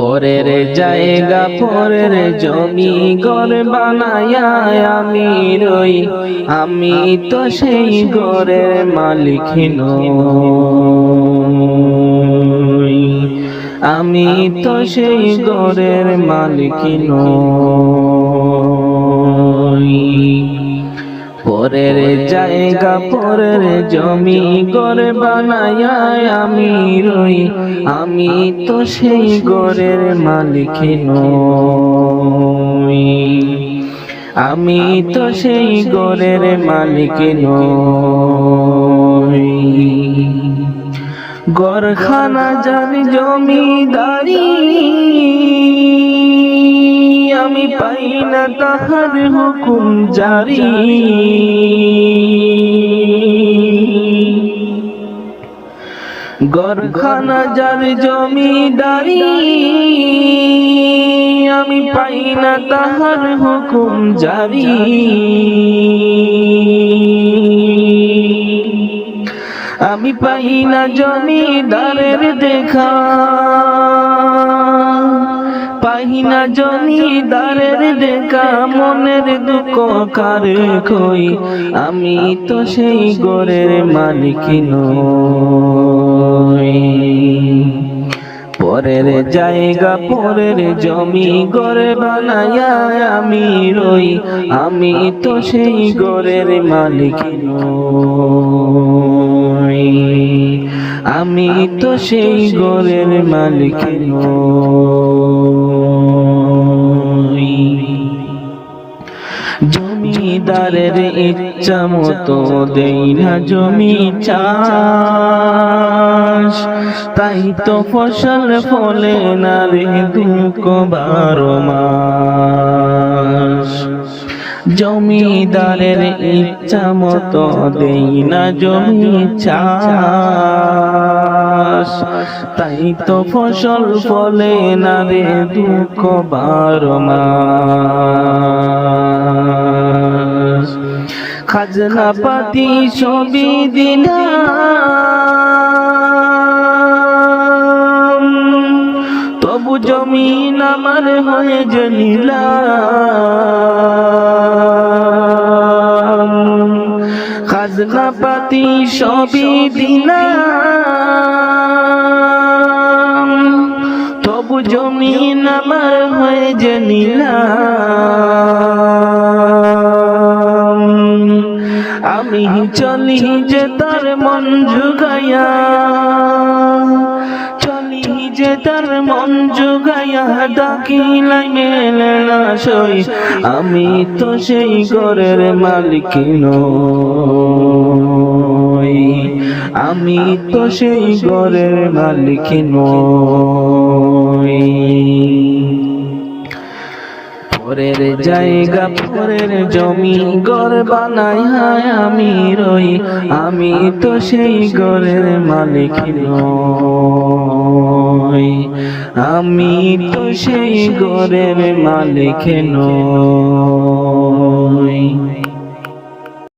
পরের জায়গা পরের জমি ঘর বানায়া আমি রই, আমি তো সেই ঘরের মালিক নই, আমি তো সেই ঘরের মালিক নই। পরের জায়গা পরের জমি ঘর বানায়া আমি রই, আমি তো সেই ঘরের মালিক নই, আমি তো সেই ঘরের মালিক নই। ঘরখানা যার জমিদারি, আমি পাই না তাহার হুকুম জারি। ঘরখানা যার জমিদারি, আমি পাই না তাহার হুকুম জারি। আমি পাই না জমিদারের দেখা, পাই না জমিদারের দেখা, মনের দুঃখ কারে কই, আমি তো সেই ঘরের মালিক নই। পরের জায়গা পরের জমি ঘর বানায়া আমি রই, আমি তো সেই ঘরের মালিক নই, আমি তো সেই ঘরের মালিক নই। জমিদারের ইচ্ছা মতো দেই না জমি চাষ, তাই তো ফসল ফলে না রে দুঃখ 12 মাস। জমিদারের ইচ্ছা মতো দেই না জমি চাষ, তাই তো ফসল ফলে না রে দুঃখ 12 মাস। খাজনা পাতি সবই দিলাম, তবু জমিন আমার হয়ে যে নিলাম। খাজনা পাতি সবই দিলাম, তবু জমিন আমার হয়ে যে নিলাম। আমি চলি যে তার মন জুগাইয়া, চলি যে তার মন জুগাইয়া, ডাকিলাই মেলে না সই, আমি তো সেই ঘরের মালিক নই, আমি তো সেই ঘরের মালিক নই। পরের জায়গা পরের জমি ঘর বানায়া আমি রই, আমি তো সেই ঘরের মালিক নই, আমি তো সেই ঘরের মালিক নই।